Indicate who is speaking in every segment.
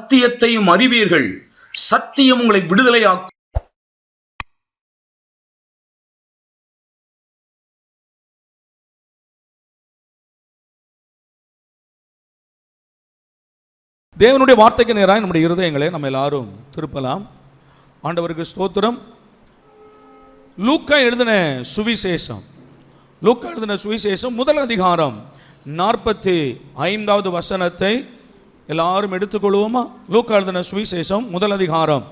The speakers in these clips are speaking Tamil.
Speaker 1: சத்தியத்தையும் அறிவீர்கள், சத்தியம் உங்களை விடுதலையாக்கும்.
Speaker 2: தேவனுடைய வார்த்தைக்கு நேராக நம்முடைய இருதயங்களை நம்ம எல்லாரும் திருப்பலாம். ஆண்டவருக்கு ஸ்தோத்திரம். லூக்கா எழுதின சுவிசேஷம் முதல் அதிகாரம் 45வது வசனத்தை எல்லாரும் எடுத்துக்கொள்வோமா? லூக்கா எழுதின சுவிசேஷம் முதல் அதிகாரம்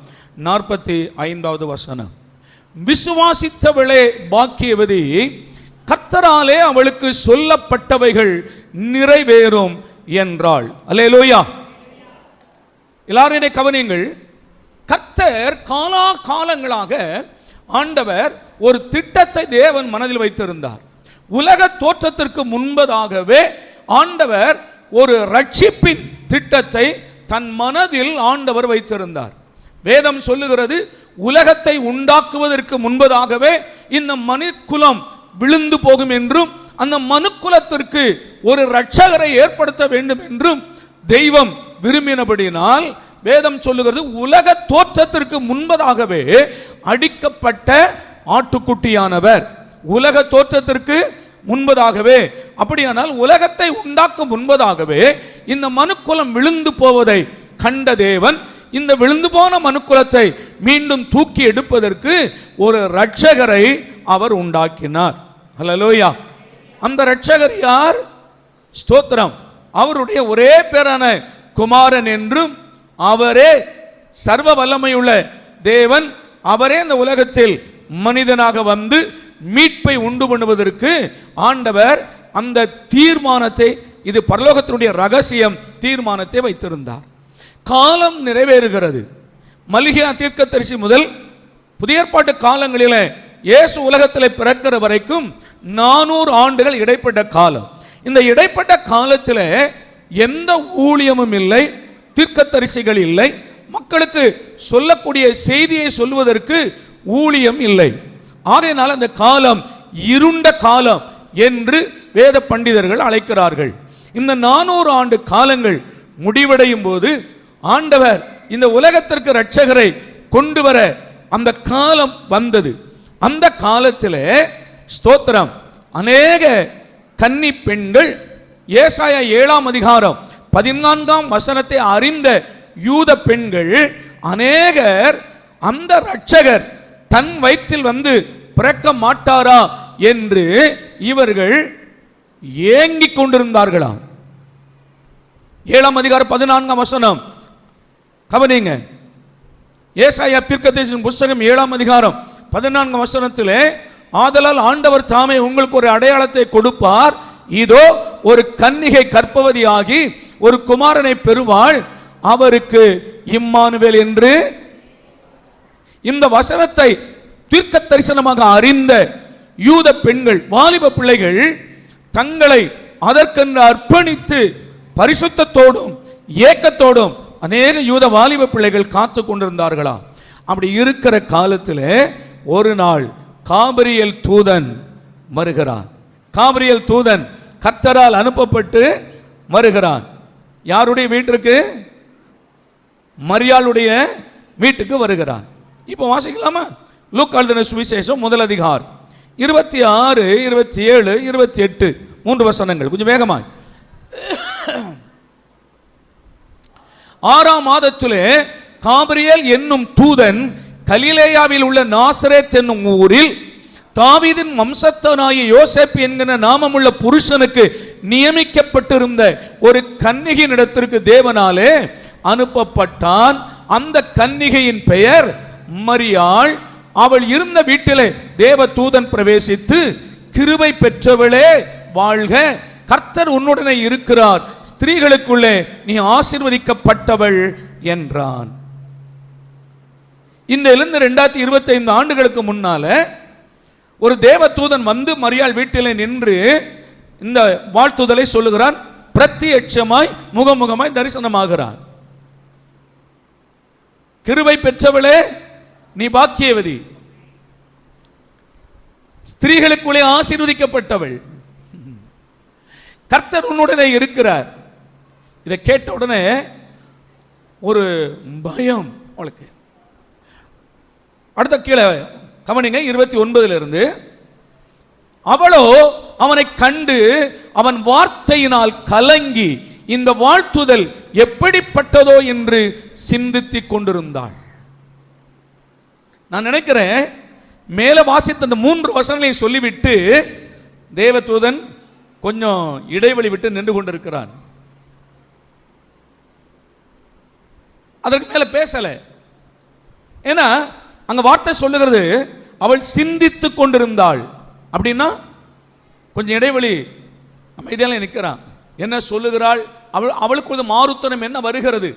Speaker 2: 45வது வசனம். விசுவாசித்தவளே பாக்கியவதி, கர்த்தராலே அவளுக்கு சொல்லப்பட்டவைகள் நிறைவேறும் என்றாள். அல்லேலூயா. எல்லாரும் என்னை கவனியுங்கள். கர்த்தர் காலாகாலங்களாக ஆண்டவர் ஒரு திட்டத்தை தேவன் மனதில் வைத்திருந்தார். உலக தோற்றத்திற்கு முன்பதாகவே ஆண்டவர் ஒரு ரட்சிப்பின் திட்டத்தை தன் மனதில் ஆண்டவர் வைத்திருந்தார். வேதம் சொல்லுகிறது, உலகத்தை உண்டாக்குவதற்கு முன்பதாகவே இந்த மனுக்குலம் விழுந்து போகும் என்றும் அந்த மனுக்குலத்திற்கு ஒரு இரட்சகரை ஏற்படுத்த வேண்டும் என்றும் தெய்வம் விரும்பினபடினால் வேதம் சொல்லுகிறது, உலக தோற்றத்திற்கு முன்பதாகவே அடிக்கப்பட்ட ஆட்டுக்குட்டியானவர். உலக தோற்றத்திற்கு முன்பதாகவே, அப்படியானால் உலகத்தை உண்டாக்கும் முன்பதாகவே இந்த மனுக்குலம் விழுந்து போவதை கண்ட தேவன் இந்த விழுந்து போன மனுக்குலத்தை மீண்டும் தூக்கி எடுப்பதற்கு ஒரு இரட்சகரை அவர் உண்டாக்கினார். ஹல்லேலூயா. அந்த இரட்சகர் யார்? ஸ்தோத்திரம். அவருடைய ஒரே பேரான குமாரன் என்றும், அவரே சர்வ வல்லமையுள்ள தேவன், அவரே இந்த உலகத்தில் மனிதனாக வந்து மீட்பை உண்டு பண்ணுவதற்கு ஆண்டவர் அந்த தீர்மானத்தை, இது பரலோகத்தினுடைய ரகசியம், தீர்மானத்தை வைத்திருந்தார். காலம் நிறைவேறுகிறது. மல்கியா தீர்க்கதரிசி முதல் புதிய ஏற்பாட்டு காலங்களில் இயேசு உலகத்தில் பிறக்கிற வரைக்கும் 400 ஆண்டுகள் இடைப்பட்ட காலம். இந்த இடைப்பட்ட காலத்தில் எந்த ஊழியமும் இல்லை, தீர்க்கதரிசிகள் இல்லை, மக்களுக்கு சொல்லக்கூடிய செய்தியை சொல்வதற்கு ஊழியம் இல்லை. ஆகையினால் அந்த காலம் இருண்ட காலம் என்று வேத பண்டிதர்கள் அழைக்கிறார்கள். இந்த 400 ஆண்டு காலங்கள் முடிவடையும் போது ஆண்டவர் இந்த உலகத்திற்கு இரட்சகரை கொண்டு வர அந்த காலம் வந்தது. அந்த காலத்தில் ஸ்தோத்திரம், அநேக கன்னி பெண்கள், ஏசாயா 7ஆம் அதிகாரம் 14ஆம் வசனத்தை அறிந்த யூத பெண்கள் அநேகர் அந்த இரட்சகர் தன் வயிற்றில் வந்து பிறக்க மாட்டாரா என்று இவர்கள் ஏங்கிக் கொண்டிருந்தார்களாம். 7ஆம் அதிகாரம் 14ஆம் வசனம் கவனிங்க. ஏசாயா தீர்க்கதரிசியின் புத்தகம் 7ஆம் அதிகாரம் 14ஆம் வசனத்திலே, ஆதலால் ஆண்டவர் தாமே உங்களுக்கு ஒரு அடையாளத்தை கொடுப்பார், இதோ ஒரு கன்னிகை கர்ப்பவதியாகி ஒரு குமாரனை பெறுவாள், அவருக்கு இம்மானுவேல் என்று. இந்த வசனத்தை தீர்க்க தரிசனமாக அறிந்த யூத பெண்கள், வாலிப பிள்ளைகள் தங்களை அதற்கென்று அர்ப்பணித்து பரிசுத்தத்தோடும் ஏக்கத்தோடும் அநேக யூத வாலிப பிள்ளைகள் காத்து கொண்டிருந்தார்களாம். அப்படி இருக்கிற காலத்தில் ஒரு நாள் காபிரியேல் தூதன் வருகிறான். காபிரியேல் தூதன் கர்த்தரால் அனுப்பப்பட்டு வருகிறான். யாருடைய வீட்டிற்கு? மரியாளுடைய வீட்டுக்கு வருகிறான். இப்போ வாசிக்கலாமா? லூக்கா எழுதின சுவிசேஷம் முதல் அதிகாரம் 26, 27, 28 3 வசனங்கள். கொஞ்சம் வேகமாய். 6ஆம் மாதத்திலே காபிரியேல் என்னும் தூதன் கலிலேயாவில் உள்ள நாசரேத் என்னும் ஊரில் தாவீதின் வம்சத்தனாகிய யோசேப்பு என்கிற நாமமுள்ள புருஷனுக்கு நியமிக்கப்பட்டிருந்த ஒரு கன்னிகையின் இடத்திற்கு தேவனாலே அனுப்பப்பட்டான். அந்த கன்னிகையின் பெயர் மரியாள். அவள் இருந்த வீட்டிலே தேவ தூதன் பிரவேசித்து, கிருபை பெற்றவளே வாழ்க, கர்த்தர் உன்னுடனே இருக்கிறார், ஸ்திரீகளுக்குள்ளே நீ ஆசீர்வதிக்கப்பட்டவள் என்றான். இன்றிலிருந்து 2025 ஆண்டுகளுக்கு முன்னால ஒரு தேவ தூதன் வந்து மரியாள் வீட்டிலே நின்று இந்த வாழ்த்துதலை சொல்லுகிறான். பிரத்யட்சமாய் முகமுகமாய் தரிசனமாகிறான். கிருபை பெற்றவளே நீ பாக்கியவதி, ஸ்திரீகளுக்குள்ளே ஆசீர்வதிக்கப்பட்டவள், கர்த்தர் உன்னுடனே இருக்கிறார். இதை கேட்ட உடனே ஒரு பயம் அவளுக்கு. அடுத்த கீழே கவனிங்க, 29 இருந்து. அவளோ அவனை கண்டு அவன் வார்த்தையினால் கலங்கி இந்த வாழ்த்துதல் எப்படிப்பட்டதோ என்று சிந்தித்துக் கொண்டிருந்தாள். நான் நினைக்கிறேன் மேல வாசித்த அந்த 3 வசனங்களை சொல்லிவிட்டு தேவதூதன் கொஞ்சம் இடைவெளி விட்டு நின்று கொண்டிருக்கிறான். அதற்கு மேல பேசல. ஏன்னா அங்க வார்த்தை சொல்லுகிறது அவள் சிந்தித்துக் கொண்டிருந்தாள். அப்படின்னா கொஞ்சம் இடைவெளி அமைதியால நிற்கிறான். என்ன சொல்லுகிறாள்? அவளுக்கு ஒரு மாறுத்தனம் என்ன வருகிறது?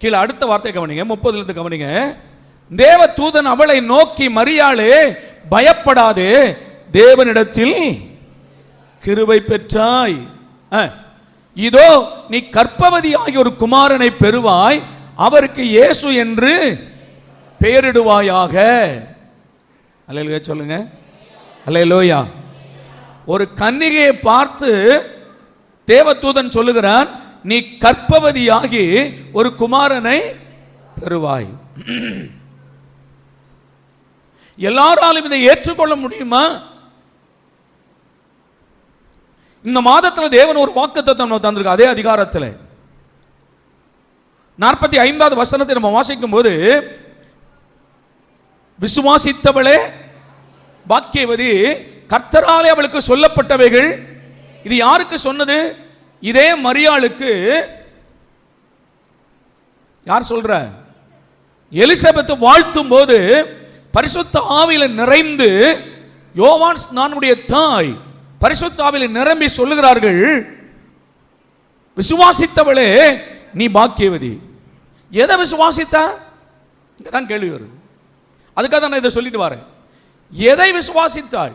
Speaker 2: கீழே அடுத்த வார்த்தை கவனிங்க, 30 கவனிங்க. தேவ தூதன் அவளை நோக்கி, மரியாளே பயப்படாதே, தேவனிடத்தில் கிருபை பெற்றாய். இதோ நீ கர்ப்பவதி ஆகிய ஒரு குமாரனை பெறுவாய், அவருக்கு இயேசு என்று பெயரிடுவாயாக. அல்லேலூயா சொல்லுங்க. அல்லேலூயா. ஒரு கன்னிகையை பார்த்து தேவதூதன் சொல்லுகிறான், நீ கர்ப்பவதியாகி ஒரு குமாரனை பெறுவாய். எல்லாராலும் இதை ஏற்றுக்கொள்ள முடியுமா? இந்த மாதத்தில் தேவன் ஒரு வாக்குத்தத்தம் தந்திருக்க. அதே அதிகாரத்தில் 45வது வசனத்தை நம்ம வாசிக்கும் போது, விசுவாசித்தவளே பாக்கியவதி, கர்த்தராலே அவளுக்கு சொல்லப்பட்டவைகள். இது யாருக்கு சொன்னது? இதே மரியாளுக்கு. யார் சொல்ற? எலிசபெத் வாழ்த்தும் போது பரிசுத்த ஆவியில நிறைந்து, யோவான் ஸ்நானனுடைய தாய் பரிசுத்த ஆவியில நிரம்பி சொல்லுகிறார்கள், விசுவாசித்தவளே நீ பாக்கியவதி. எதை விசுவாசித்தா? இங்கதான் கேள்வி வருது. அதுக்காக நான் இதை சொல்லிட்டு வரேன். எதை விசுவாசித்தாள்?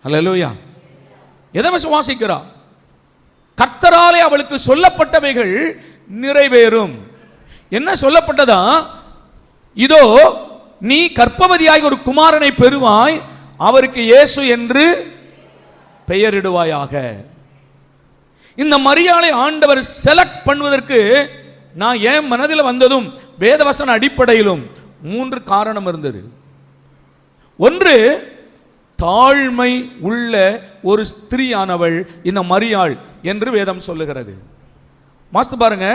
Speaker 2: அல்லேலூயா. எதை விசுவாசிக்கிறா? கர்த்தராலே அவளுக்கு சொல்லப்பட்டவைகள் நிறைவேறும். என்ன சொல்லப்பட்டதா? இதோ நீ கர்ப்பவதியாய் ஒரு குமாரனை பெறுவாய், அவருக்கு இயேசு என்று பெயரிடுவாயாக. இந்த மரியாளை ஆண்டவர் செலக்ட் பண்ணுவதற்கு நான் என் மனதில் வந்ததும் வேதவசன அடிப்படையிலும் 3 காரணம் இருந்தது. ஒன்று, தாழ்மை உள்ள ஒரு ஸ்திரீயானவள் இந்த மரியாள் என்று வேதம் சொல்லுகிறது. மாஸ்து பாருங்க,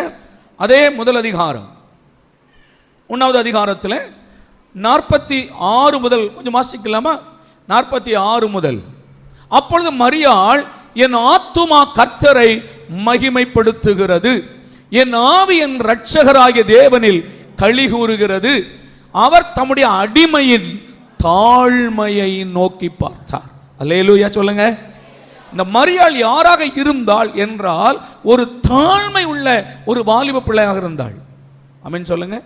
Speaker 2: அதே முதல் அதிகாரம் 1வது அதிகாரத்தில் 46 முதல் கொஞ்சம் வாசிக்கலாமா? 46 முதல். அப்பொழுது மரியாள், என் ஆத்துமா கர்த்தரை மகிமைப்படுத்துகிறது, என் ஆவி என் இரட்சகராகிய தேவனில் களி கூறுகிறது, அவர் தம்முடைய அடிமையின் தாழ்மையை நோக்கி பார்த்தார். அல்லேலூயா சொல்லுங்க. இந்த மரியாள் யாராக இருந்தாள் என்றால், ஒரு தாழ்மை உள்ள ஒரு வாலிப பிள்ளையாக இருந்தாள். ஆமென் சொல்லுங்க.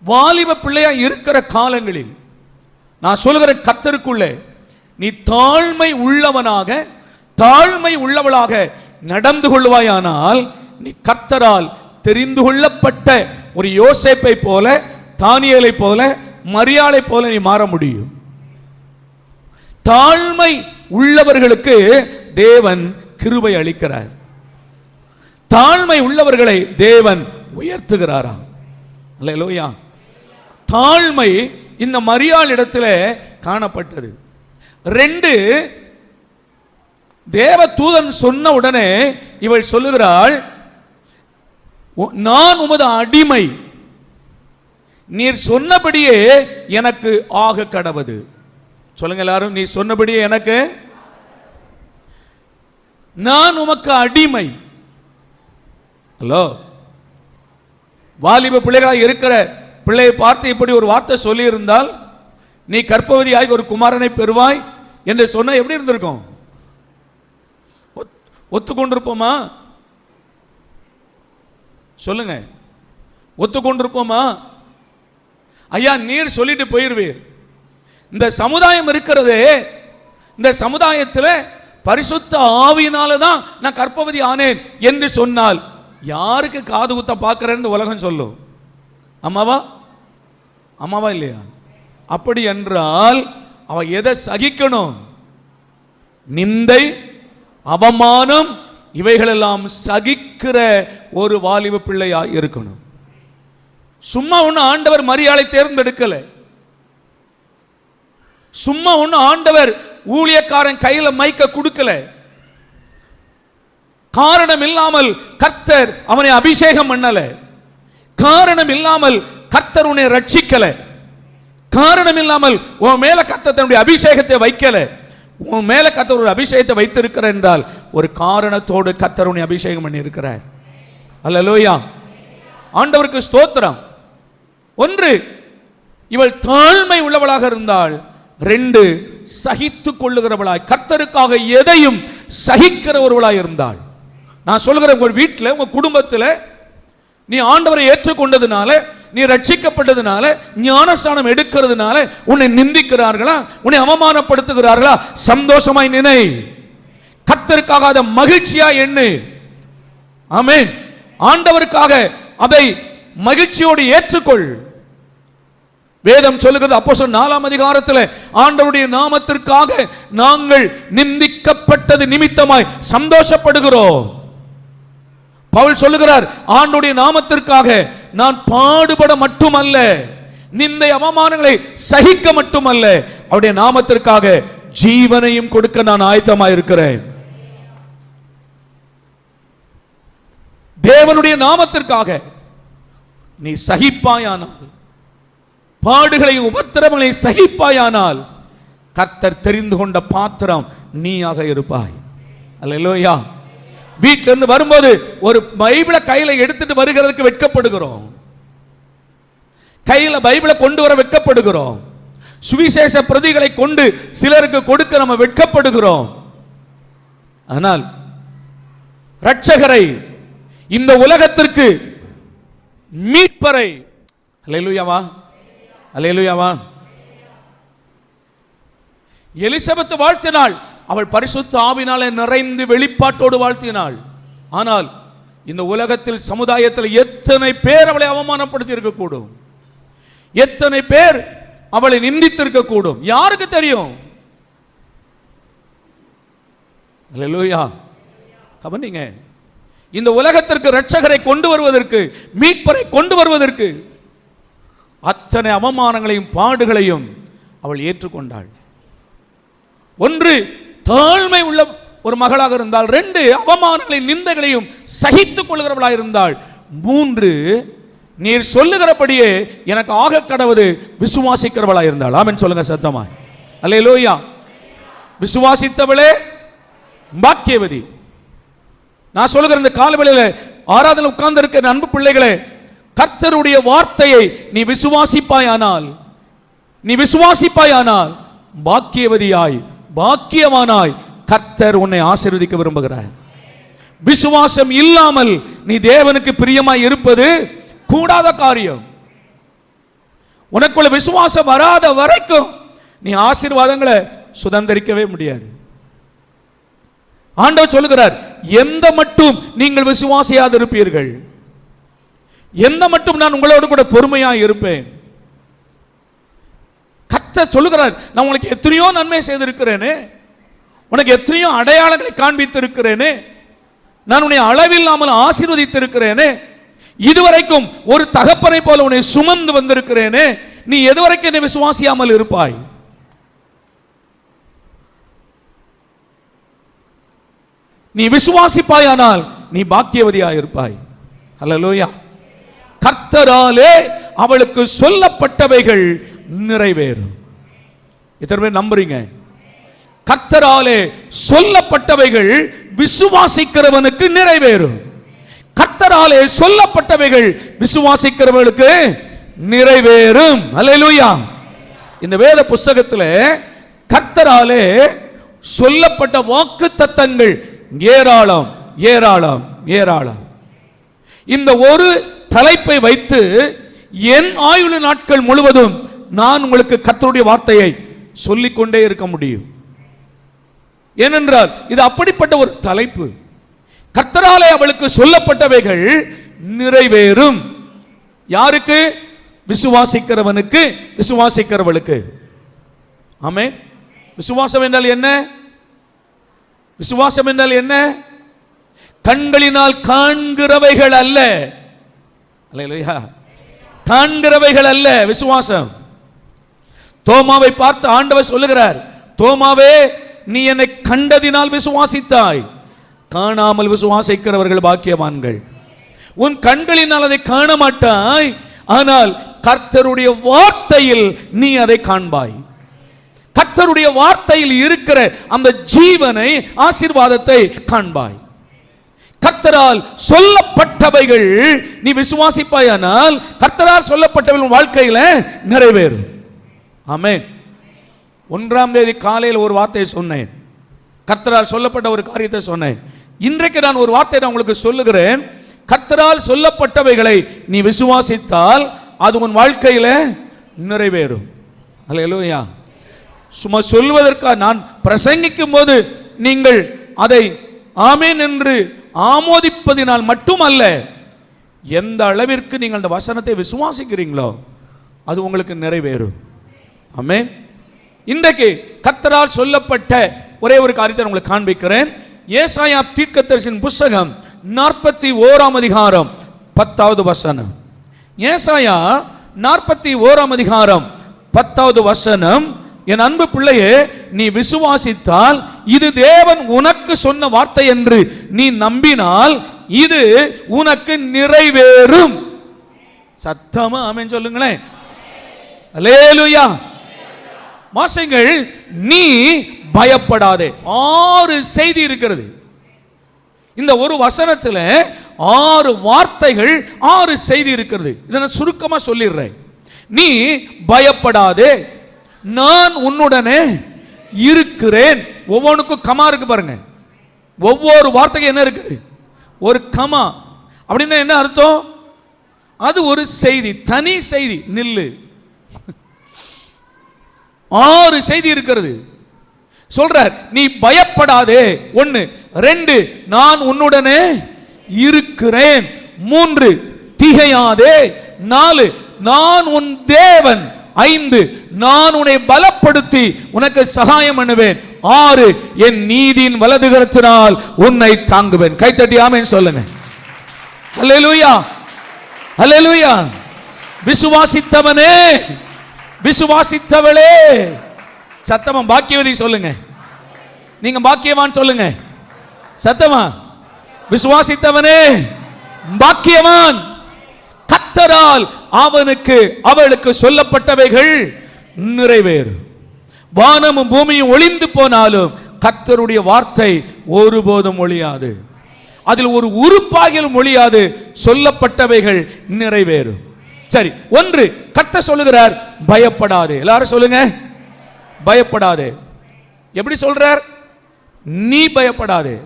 Speaker 2: வாலிப பிள்ளையா இருக்கிற காலங்களில் நான் சொல்லுகிற கர்த்தருக்குள்ளே நீ தாழ்மை உள்ளவனாக, தாழ்மை உள்ளவளாக நடந்து கொள்வாயானால், நீ கர்த்தரால் தெரிந்து கொள்ளப்பட்ட ஒரு யோசேப்பை போல, தானியேலை போல, மரியாளை போல நீ மாற முடியும். தாழ்மை உள்ளவர்களுக்கு தேவன் கிருபை அளிக்கிறார். தாழ்மை உள்ளவர்களை தேவன் உயர்த்துகிறாராம். அல்லேலூயா. தாழ்மை இந்த மரியாள் இடத்துல காணப்பட்டது. 2, தேவ தூதன் சொன்ன உடனே இவள் சொல்லுகிறாள், நான் உமது அடிமை, நீர் சொன்னபடியே எனக்கு ஆக கடவது. சொல்லுங்க எல்லாரும், நீ சொன்னபடியே எனக்கு, நான் உமக்கு அடிமை. ஹலோ, வாலிப பிள்ளைகளாக இருக்கிற பிள்ளையை பார்த்து இப்படி ஒரு வார்த்தை சொல்லி இருந்தால், நீ கர்ப்பவதியாய் ஒரு குமாரனை பெறுவாய் என்று சொன்ன எப்படி இருந்திருக்கும்? ஒத்துக்கொண்டிருப்போமா? சொல்லுங்க, ஒத்துக்கொண்டிருப்போமா? ஐயா, நீர் சொல்லிட்டு போயிருவீர். இந்த சமுதாயம் இருக்கிறதே, இந்த சமுதாயத்தில் பரிசுத்த ஆவியினால தான் நான் கர்ப்பவதி ஆனேன் என்று சொன்னால் யாருக்கு காது குத்த பார்க்கிறேன்னு உலகம் சொல்லும்? அம்மாவா? அம்மாவா இல்லையா? அப்படி என்றால் அவ எதை சகிக்கணும்? நிந்தை, அவமானம் இவைகளெல்லாம் சகிக்கிற ஒரு வாலிப பிள்ளையா இருக்கணும். சும்மா ஒண்ணு ஆண்டவர் மரியாதை தேர்ந்தெடுக்கல. சும்மா ஒண்ணு ஆண்டவர் ஊழியக்காரன் கையில மைக்க கொடுக்கல. காரணம் இல்லாமல் கர்த்தர் அவனை அபிஷேகம் பண்ணல. காரணம் இல்லாமல் கர்த்தர் உன்னை ரட்சிக்கல. காரணம் இல்லாமல் உன் மேல கர்த்தர் தன்னுடைய அபிஷேகத்தை வைக்கல. உன் மேல கர்த்தர் ஒரு அபிஷேகத்தை வைத்திருக்கிறார் என்றால் ஒரு காரணத்தோடு கர்த்தர் உன்னை அபிஷேகம் பண்ணி இருக்கிறார். அல்லேலூயா. ஆண்டவருக்கு ஸ்தோத்திரம். ஒன்று, இவள் தாழ்மை உள்ளவளாக இருந்தால். ரெண்டு, சகித்துக் கொள்ளுகிறவளாய், கர்த்தருக்காக எதையும் சகிக்கிற ஒருவளாய் இருந்தாள். நான் சொல்கிறேன், உங்க வீட்டில் உங்க குடும்பத்தில் நீ ஆண்டவரை ஏற்றுக்கொண்டதுனால, நீ ரட்சிக்கப்பட்டதுனால, ஞானஸ்நானம் எடுக்கிறதுனால உன்னை நிந்திக்கிறார்களா, உன்னை அவமானப்படுத்துகிறார்களா, சந்தோஷமாய் நினை. கர்த்தருக்காக அதை மகிழ்ச்சியா எண்ணு. ஆமென். ஆண்டவருக்காக அதை மகிழ்ச்சியோடு ஏற்றுக்கொள். வேதம் சொல்லுகிறது, அப்போஸ்தலர் 4ஆம் அதிகாரத்தில் ஆண்டவருடைய நாமத்திற்காக நாங்கள் நிந்திக்கப்பட்டது நிமித்தமாய் சந்தோஷப்படுகிறோம். பவுல் சொல்லுகிறார், ஆண்டவருடைய நாமத்திற்காக நான் பாடுபட மட்டுமல்ல, நிந்தை அவமானங்களை சகிக்க மட்டுமல்ல, அவருடைய நாமத்திற்காக ஜீவனையும் கொடுக்க நான் ஆயத்தமாய் இருக்கிறேன். தேவனுடைய நாமத்திற்காக நீ சகிப்பாயானால், பாடுகளை உபத்திரவங்களை சகிப்பாயானால், கர்த்தர் தெரிந்து கொண்ட பாத்திரம் நீயாக இருப்பாய். அல்லேலூயா. வீட்டில இருந்து வரும்போது ஒரு பைபிளை கையில எடுத்துட்டு வருகிறதுக்கு வெட்கப்படுகிறோம். கையில பைபிளை கொண்டு வர வெட்கப்படுகிறோம். சுவிசேஷ பிரதிகளை கொண்டு சிலருக்கு கொடுக்க நம்ம வெட்கப்படுகிறோம். ஆனால் இரட்சகரை, இந்த உலகத்திற்கு மீட்பரை, அல்லேலூயாவா, அல்லேலூயாவா. எலிசபெத் வாழ்த்தினாள், அவள் பரிசுத்த ஆவினாலே நிறைந்து வெளிப்பாட்டோடு வாழ்த்தினாள். ஆனால் இந்த உலகத்தில், சமுதாயத்தில் எத்தனை பேர் அவளை அவமானப்படுத்தி இருக்கக்கூடும், எத்தனை பேர் அவளை நிந்தித்திருக்க கூடும், யாருக்கு தெரியும்? அல்லேலூயா. கவனிங்க, இந்த உலகத்திற்கு இரட்சகரை கொண்டு வருவதற்கு, மீட்பரை கொண்டு வருவதற்கு அத்தனை அவமானங்களையும் பாடுகளையும் அவள் ஏற்றுக்கொண்டாள். ஒன்று, தாழ்மை உள்ள ஒரு மகளாக இருந்தால். ரெண்டு, அவமானங்களையும் நிந்தைகளையும் சகித்துக் கொள்கிறவளாக இருந்தாள். மூன்று, நீர் சொல்லுகிறபடியே எனக்கு ஆக கடவுது விசுவாசிக்கிறவளாக இருந்தாள். ஆமென் சொல்லுங்க சத்தமா. அல்லேலூயா. விசுவாசித்தவளே பாக்கியவதி. நான் சொல்லுகிற இந்த காலவெளியில ஆராதனை உட்கார்ந்து இருக்கிற அன்பு பிள்ளைகளே, கர்த்தருடைய வார்த்தையை நீ விசுவாசிப்பாயானால், நீ விசுவாசிப்பாயானால் பாக்கியவதியாய், பாக்கியவானாய் கர்த்தர் உன்னை ஆசீர்வதிக்க விரும்புகிறார். விசுவாசம் இல்லாமல் நீ தேவனுக்கு பிரியமாய் இருப்பது கூடாத காரியம். உனக்குள்ள விசுவாசம் வராத வரைக்கும் நீ ஆசீர்வாதங்களை சுதந்திரிக்கவே முடியாது. ஆண்டவர் சொல்லுகிறார், எந்த மட்டும் நீங்கள் விசுவாசியாது இருப்பீர்கள், எந்த மட்டும் நான் உங்களோடு கூட பொறுமையாக இருப்பேன். கர்த்தர் சொல்லுகிறார், நான் உனக்கு எத்தனையோ நன்மை செய்திருக்கிறேனே, உனக்கு எத்தனையோ அடையாளங்களை காண்பித்து இருக்கிறேனே, நான் உன்னை அளவில்லாமல் ஆசீர்வதித்திருக்கிறேனே, இதுவரைக்கும் ஒரு தகப்பனை போல உன்னை சுமந்து வந்திருக்கிறேனே, நீ எதுவரைக்கும் என்னை விசுவாசியாமல் இருப்பாய்? நீ விசுவாசிப்பாயானால் நீ பாக்கியவதியாக இருப்பாய். அல்லேலூயா. கர்த்தராலே அவளுக்கு சொல்லப்பட்டவைகள் நிறைவேறும். எத்தனை பேர் நம்புறீங்க? கர்த்தராலே சொல்லப்பட்டவைகள் விசுவாசிக்கிறவனுக்கு நிறைவேறும். கர்த்தராலே சொல்லப்பட்டவைகள் விசுவாசிக்கிறவர்களுக்கு நிறைவேறும். அல்லேலூயா. இந்த வேத புஸ்தகத்தில் கர்த்தராலே சொல்லப்பட்ட வாக்கு தத்தங்கள் ஏராளம் ஏராளம் ஏராளம். இந்த ஒரு தலைப்பை வைத்து என் ஆயுள நாட்கள் முழுவதும் நான் உங்களுக்கு கர்த்தருடைய வார்த்தையை சொல்லிக்கொண்டே இருக்க முடியும். ஏனென்றால் இது அப்படிப்பட்ட ஒரு தலைப்பு. கர்த்தராலே அவளுக்கு சொல்லப்பட்டவைகள் நிறைவேறும். யாருக்கு? விசுவாசிக்கிறவனுக்கு, விசுவாசிக்கிறவளுக்கு. ஆமென். விசுவாசம் என்றால் என்ன? விசுவாசம் என்றால் என்ன? கண்களினால் காண்கிறவைகள் அல்ல. அல்லேலூயா. காண்கிறவைகள் அல்ல விசுவாசம். தோமாவை பார்த்து ஆண்டவர் சொல்லுகிறார், தோமாவே நீ என்னை கண்டதினால் விசுவாசித்தாய், காணாமல் விசுவாசிக்கிறவர்கள் பாக்கியவான்கள். உன் கண்களினால் அதை காண மாட்டாய், ஆனால் கர்த்தருடைய வார்த்தையில் நீ அதை காண்பாய். கர்த்தருடைய வார்த்தையில் இருக்கிற அந்த ஜீவனை, ஆசீர்வாதத்தை காண்பாய். கர்த்தரால் சொல்லப்பட்டவைகள் நீ விசுவாசிப்பாயானால் கர்த்தரால் சொல்லப்பட்டவைகள் வாழ்க்கையில நிறைவேறும். ஆமென். 1ஆம் தேதி காலையில் ஒரு வார்த்தையை சொன்னேன், கர்த்தரால் சொல்லப்பட்ட ஒரு காரியத்தை சொன்னேன். இன்றைக்கு நான் ஒரு வார்த்தையை நான் உங்களுக்கு சொல்லுகிறேன். கர்த்தரால் சொல்லப்பட்டவைகளை நீ விசுவாசித்தால் அது உன் வாழ்க்கையில நிறைவேறும். அல்லேலூயா. சும்மா சொல்வதற்காக நான் பிரசங்கிக்கும் போது நீங்கள் அதை ஆமென் என்று ஆமோதிப்பதினால் மட்டுமல்ல, எந்த அளவிற்கு நீங்கள் அந்த வசனத்தை விசுவாசிக்கிறீங்களோ அது உங்களுக்கு நிறைவேறும். ஆமென். இன்றைக்கு கர்த்தரால் சொல்லப்பட்ட ஒரே ஒரு காரியத்தை உங்களுக்கு காண்பிக்கிறேன். ஏசாயா தீர்க்கதரிசியின் புத்தகம் 41ஆம் அதிகாரம் 10வது வசனம். ஏசாயா 41ஆம் அதிகாரம் 10வது வசனம். என் அன்பு பிள்ளையே, நீ விசுவாசித்தால், இது தேவன் உனக்கு சொன்ன வார்த்தை என்று நீ நம்பினால் இது உனக்கு நிறைவேறும். சத்தமா ஆமென் சொல்லுங்களேன். அல்லேலூயா. வாசிங்கள், நீ பயப்படாதே. 6 செய்தி இருக்கிறது இந்த ஒரு வசனத்தில். 6 வார்த்தைகள், 6 செய்தி இருக்கிறது. இதை நான் சுருக்கமா சொல்லிடுறேன். நீ பயப்படாதே, நான் உன்னுடனே இருக்கிறேன். ஒவ்வொன்றுக்கும் கமா இருக்கு பாருங்க. ஒவ்வொரு வார்த்தைக்கு என்ன இருக்குது? ஒரு கமா. அப்படின்னா என்ன அர்த்தம்? அது ஒரு செய்தி, தனி செய்தி. நில்லு. 6 செய்தி இருக்கிறது. சொல்றார், நீ பயப்படாதே. 1. 2, நான் உன்னுடனே இருக்கிறேன். 3, திகையாதே. 4, நான் உன் தேவன். 5, நான் உன்னை பலப்படுத்தி உனக்கு சகாயம் பண்ணுவேன். 6, என் நீதியின் வலதுகரத்தினால் உன்னை தாங்குவேன். கைத்தட்டி ஆமென் சொல்லுங்க. அல்லேலூயா. அல்லேலூயா. விசுவாசித்தவனே, விசுவாசித்தவளே, சத்தமா பாக்கியவதி சொல்லுங்க. நீங்க பாக்கியவான் சொல்லுங்க. சத்தமா, விசுவாசித்தவனே பாக்கியவான். கர்த்தரால் அவனுக்கு அவளுக்கு சொல்லப்பட்டவைகள் நிறைவேறும். வானமும் பூமியும் ஒளிந்து போனாலும் கர்த்தருடைய வார்த்தை ஒருபோதும் ஒழியாது. அதில் ஒரு உறுப்பாகிலும் ஒழியாது. சொல்லப்பட்டவைகள் நிறைவேறும். சரி, 1, கர்த்தர் சொல்லுகிறார், பயப்படாதே. எல்லாரும் சொல்லுங்க, பயப்படாதே. எப்படி சொல்றார்? நீ பயப்படாதே.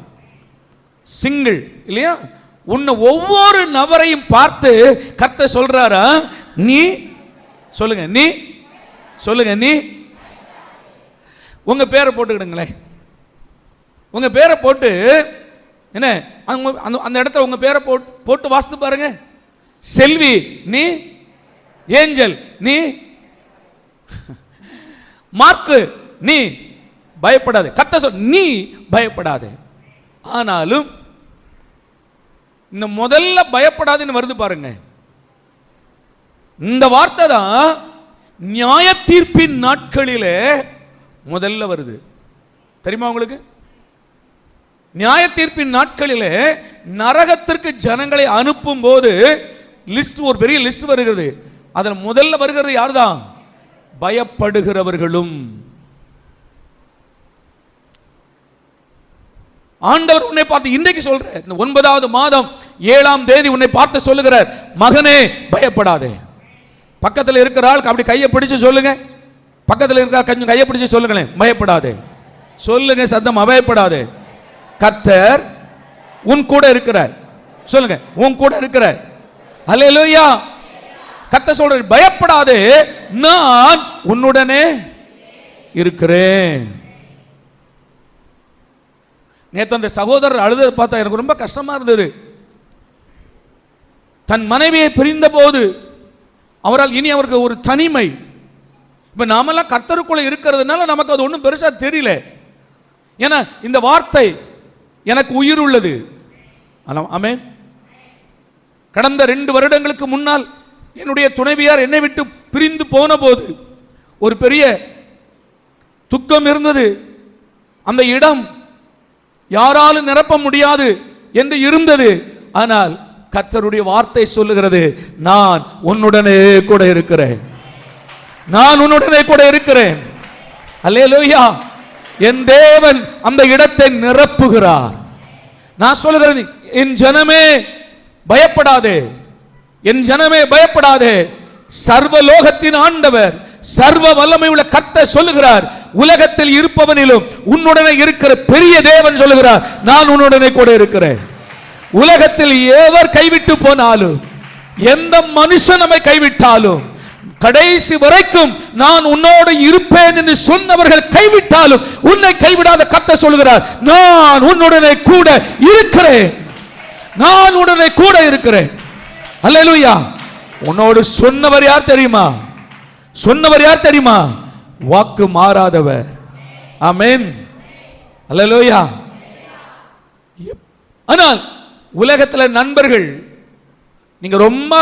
Speaker 2: சிங்கிள் இல்லையா? உன்னை ஒவ்வொரு நபரையும் பார்த்து கர்த்தர் சொல்றாரா, நீ சொல்லுங்க, நீ சொல்லுங்க, நீ. உங்க பேரை போட்டுக்கிடுங்களேன். உங்க பேரை போட்டு என்ன அந்த இடத்துல உங்க பேரை போட்டு வாசித்து பாருங்க. செல்வி நீ, ஏஞ்சல் நீ, மார்க்கு நீ. பயப்படாதே. கர்த்தர் சொல், நீ பயப்படாதே. ஆனாலும் இந்த முதல்ல பயப்படாதுன்னு வருது பாருங்க. இந்த வார்த்தை தான் நியாய தீர்ப்பின் நாட்களிலே முதல்ல வருது. தெரியுமா உங்களுக்கு? நியாய தீர்ப்பின் நாட்களிலே நரகத்திற்கு ஜனங்களை அனுப்பும் போது லிஸ்ட், ஒரு பெரிய லிஸ்ட் வருகிறது. அதில் முதல்ல வருகிறது யார்தான்? பயப்படுகிறவர்களும். ஆண்டவர் உன்னை பார்த்து இன்றைக்கு சொல்ற, இந்த 9வது மாதம் 7ஆம் தேதி உன்னை பார்த்து சொல்லுகிறார், மகனே பயப்படாதே. பக்கத்தில் இருக்கிறாள் அப்படி கையை பிடிச்சு சொல்லுங்க. பக்கத்தில் இருக்கிற கொஞ்சம் கையை பிடிச்சு சொல்லுங்களேன், பயப்படாதே. சொல்லுங்க சத்தமா, பயப்படாதே. கர்த்தர் உன் கூட இருக்கிறார். சொல்லுங்க, உன் கூட இருக்கிறார். அல்லேலூயா. கர்த்தர் சொல்றார், பயப்படாதே, நான் உன்னுடனே இருக்கிறேன். நேற்று அந்த சகோதரர் அழுததை பார்த்தா எனக்கு ரொம்ப கஷ்டமா இருந்தது. தன் மனைவியை பிரிந்த போது அவரால் இனி அவருக்கு ஒரு தனிமை. இப்ப நாமெல்லாம் கர்த்தருக்குள்ள இருக்கிறதுனால நமக்கு அது ஒன்றும் பெருசா தெரியல. ஏன்னா இந்த வார்த்தை எனக்கு உயிர் உள்ளது. ஆமென். கடந்த 2 வருடங்களுக்கு முன்னால் என்னுடைய துணைவியார் என்னை விட்டு பிரிந்து போன போது ஒரு பெரிய துக்கம் இருந்தது. அந்த இடம் யாராலும் நிரப்ப முடியாது என்று இருந்தது. ஆனால் கர்த்தருடைய வார்த்தை சொல்லுகிறது, நான் உன்னுடனே கூட இருக்கிறேன், நான் உன்னுடனே கூட இருக்கிறேன். அல்லேலூயா. என் தேவன் அந்த இடத்தை நிரப்புகிறார். நான் சொல்லுகிறேன், என் ஜனமே பயப்படாதே, என் ஜனமே பயப்படாதே. சர்வலோகத்தின் ஆண்டவர், சர்வ வல்லமை உள்ள கர்த்தர் சொல்லுகிறார், உலகத்தில் இருப்பவனிலும் உன்னுடனே இருக்கிற பெரிய தேவன் சொல்லுகிறார், நான் உன்னுடனே கூட இருக்கிறேன். உலகத்தில் எவர் கைவிட்டு போனாலும், எந்த மனுஷன் நம்மை கைவிட்டாலும், கடைசி வரைக்கும் நான் உன்னோடு இருப்பேன் என்று சொன்னவர்கள் கைவிட்டாலும் உன்னை கைவிடாத கர்த்தர் சொல்லுகிறார், நான் உன்னுடனே கூட இருக்கிறேன், நான் உடனே கூட இருக்கிறேன். அல்லேலூயா. உன்னோடு சொன்னவர் யார் தெரியுமா? சொன்னவர் யார் தெரியுமா? வாக்கு மாறாதவர். ஆமென். அல்லேலூயா. ஆனால் உலகத்தில் நண்பர்கள், நீங்க ரொம்ப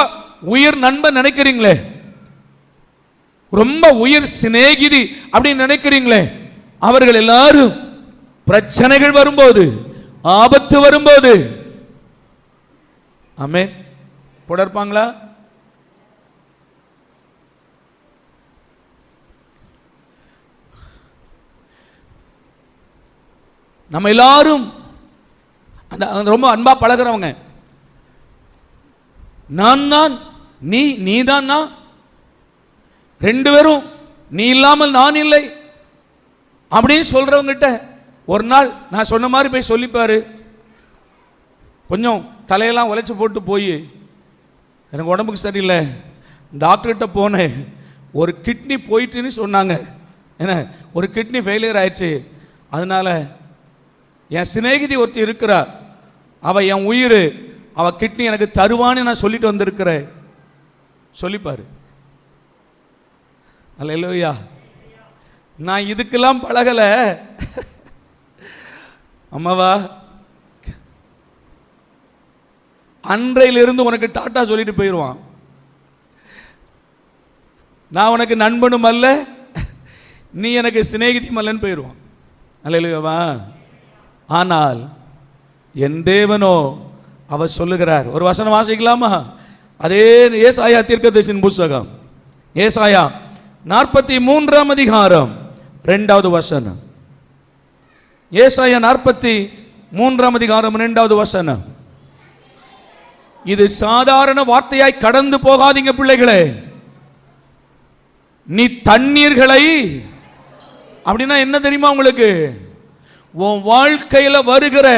Speaker 2: உயிர் நண்பன் நினைக்கிறீங்களே, ரொம்ப உயிர் சிநேகிதி அப்படின்னு நினைக்கிறீங்களே, அவர்கள் எல்லாரும் பிரச்சனைகள் வரும்போது, ஆபத்து வரும்போது, ஆமென், கூட இருப்பாங்களா? நம்ம எல்லாரும் ரொம்ப அன்பா பழகிறவங்க, நான் தான் நீ, நீ தான் நான், 2 பேரும் நீ இல்லாமல் நான் இல்லை அப்படின்னு சொல்றவங்கிட்ட ஒரு நாள் நான் சொன்ன மாதிரி போய் சொல்லிப்பாரு. கொஞ்சம் தலையெல்லாம் உழைச்சி போட்டு போய், எனக்கு உடம்புக்கு சரியில்லை, டாக்டர்கிட்ட போனேன், ஒரு கிட்னி போயிட்டுன்னு சொன்னாங்க, என்ன ஒரு கிட்னி ஃபெயிலியர் ஆயிடுச்சு, அதனால என் சிநேகிதி ஒருத்தி இருக்கிறா, அவ என் உயிர், அவ கிட்னி எனக்கு தருவான்னு நான் சொல்லிட்டு வந்திருக்கிறேன் சொல்லிப்பாரு. அல்லேலூயா. நான் இதுக்கெல்லாம் பழகல. அம்மாவா, அன்றையிலிருந்து உனக்கு டாட்டா சொல்லிட்டு போயிடுவான். நான் உனக்கு நண்பனும் அல்ல, நீ எனக்கு சிநேகிதியும் அல்லன்னு போயிடுவான். அல்லேலூயாவா. ஆனால் என் தேவனோ அவர் சொல்லுகிறார். ஒரு வசனம் வாசிக்கலாமா? அதே ஏசாயா தீர்க்கதரிசியின் புத்தகம், ஏசாயா 43ஆம் அதிகாரம் 2வது வசனம். ஏசாயா 43ஆம் அதிகாரம் 2வது வசனம். இது சாதாரண வார்த்தையாய் கடந்து போகாதீங்க பிள்ளைகளே. நீ தண்ணீர்களை, அப்படின்னா என்ன தெரியுமா உங்களுக்கு? உன் வாழ்க்கையில வருகிற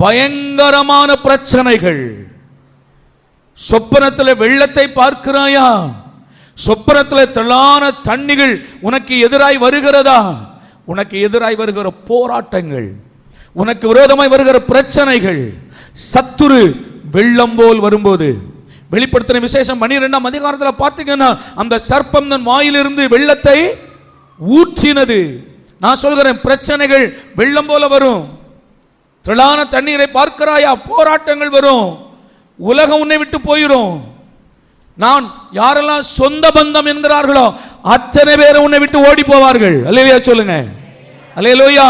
Speaker 2: பயங்கரமான பிரச்சனைகள். சொப்பனத்தில் வெள்ளத்தை பார்க்கிறாயா? சொப்பனத்தில் திரளான தண்ணிகள் உனக்கு எதிராய் வருகிறதா? உனக்கு எதிராய் வருகிற போராட்டங்கள், உனக்கு விரோதமாய் வருகிற பிரச்சனைகள், சத்துரு வெள்ளம் போல் வரும்போது, வெளிப்படுத்தின விசேஷம் 12ஆம் அதிகாரத்தில் பார்த்தீங்கன்னா அந்த சர்ப்பம் தன் வாயிலிருந்து வெள்ளத்தை ஊற்றினது. நான் சொல்கிறேன், பிரச்சனைகள் வெள்ளம் போல வரும். திரளான தண்ணீரை பார்க்கிறாயா? போராட்டங்கள் வரும். உலகம் உன்னை விட்டு போயிடும். நான் யாரெல்லாம் சொந்த பந்தம் என்கிறார்களோ அத்தனை பேரை உன்னை விட்டு ஓடி போவார்கள். அல்லேலூயா சொல்லுங்க. அல்லேலூயா.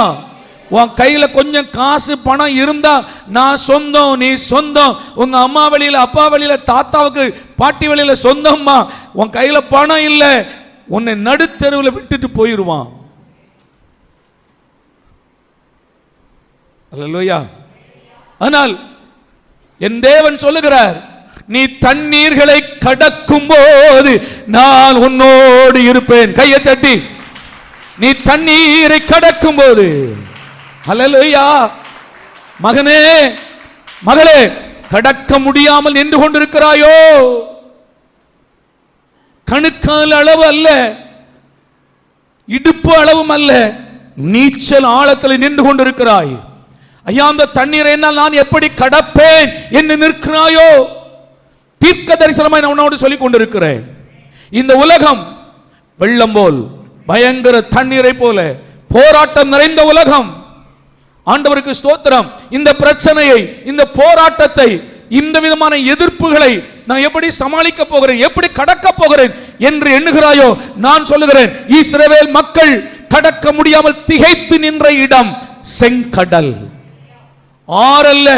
Speaker 2: உன் கையில கொஞ்சம் காசு பணம் இருந்தா நான் சொந்தம், நீ சொந்தம். உங்க அம்மா வழியில, அப்பா வழியில, தாத்தாவுக்கு பாட்டி வழியில சொந்தம்மா. உன் கையில பணம் இல்லை, உன்னை நடுத்தெருவில் விட்டுட்டு போயிடுவான். அல்லேலூயா. ஆனால் என் தேவன் சொல்லுகிறார், நீ தண்ணீர்களை கடக்கும் போது நான் உன்னோடு இருப்பேன். கையை தட்டி, நீ தண்ணீரை கடக்கும் போது. அல்லேலூயா. மகனே, மகளே, கடக்க முடியாமல் நின்று கொண்டிருக்கிறாயோ? கணுக்கால் அளவு அல்ல, இடுப்பு அளவும் அல்ல, நீச்சல் ஆழத்தில் நின்று கொண்டிருக்கிறாய். ஐயா, அந்த தண்ணீரை என்னால் நான் எப்படி கடப்பேன் என்று நிற்கிறாயோ? தீர்க்க தரிசனமாய் நான் உன்னோடு சொல்லிக் கொண்டிருக்கிறேன். இந்த உலகம் வெள்ளம் போல், பயங்கர தண்ணீரை போல, போராட்டம் நிறைந்த உலகம். ஆண்டவருக்கு ஸ்தோத்திரம். இந்த பிரச்சனையை, இந்த போராட்டத்தை, இந்த விதமான எதிர்ப்புகளை நான் எப்படி சமாளிக்க போகிறேன், எப்படி கடக்க போகிறேன் என்று எண்ணுகிறாயோ, நான் சொல்லுகிறேன், இஸ்ரவேல் மக்கள் கடக்க முடியாமல் திகைத்து நின்ற இடம் செங்கடல். ஆறல்ல,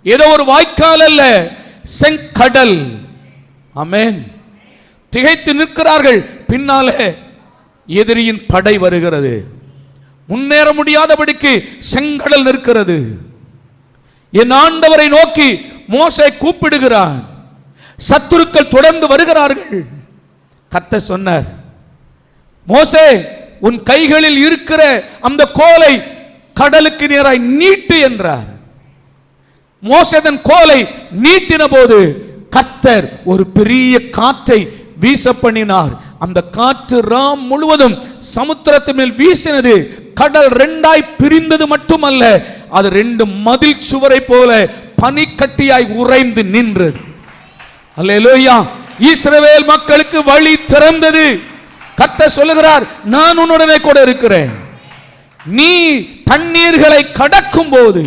Speaker 2: ஏதோ ஒரு வாய்க்கால் அல்ல, செங்கடல். ஆமென். திகைத்து நிற்கிறார்கள். பின்னாலே எதிரியின் படை வருகிறது. முன்னேற முடியாதபடிக்கு செங்கடல் நிற்கிறது. என் ஆண்டவரை நோக்கி மோசே கூப்பிடுகிறான். சத்துருக்கள் தொடர்ந்து வருகிறார்கள். கர்த்தர் சொன்னார், மோசே, உன் கைகளில் இருக்கிற அந்த கோலை கடலுக்கு நேராய் நீட்டு என்றார். மோசே தன் கோலை நீட்டின போது கர்த்தர் ஒரு பெரிய காற்றை வீச பண்ணினார். அந்த காற்று ராம் முழுவதும் சமுத்திரத்தின் மேல் வீசினது. கடல் ரெண்டாய் பிரிந்தது மட்டுமல்ல, அது ரெண்டு மதில் சுவரை போல பனிக்கட்டியாய் உறைந்து நின்றது. அல்லேலூயா. இஸ்ரவேல் மக்களுக்கு வழி திறந்தது. கர்த்தர் சொல்லுகிறார், நான் உன்னுடனே கூட இருக்கிறேன். நீ தண்ணீர்களை கடக்கும் போது,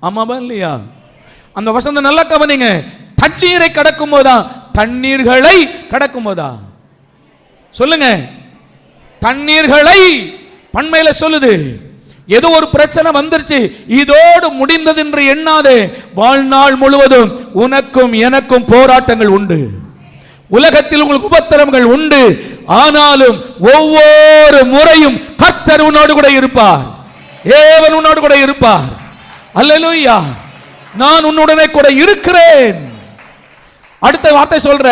Speaker 2: ஆமாவா இல்லையா? அந்த வசனம் நல்லா கவனிங்க. தண்ணீரை கடக்கும் போதா, தண்ணீர்களை கடக்கும் போதா? சொல்லுங்க. தண்ணீர்களை பண்மையில சொல்லுது. ஏதோ ஒரு பிரச்சனை வந்துருச்சு, இதோடு முடிந்தது என்று எண்ணாதே. வாழ்நாள் முழுவதும் உனக்கும் எனக்கும் போராட்டங்கள் உண்டு. உலகத்தில் உங்களுக்கு உபத்திரவங்கள் உண்டு. ஆனாலும் ஒவ்வொரு முறையும் கர்த்தர் உன்னோடு கூட இருப்பார். தேவன் உன்னோடு கூட இருப்பார். அல்லேலூயா. நான் உன்னுடனே கூட இருக்கிறேன். அடுத்த வார்த்தை சொல்ற,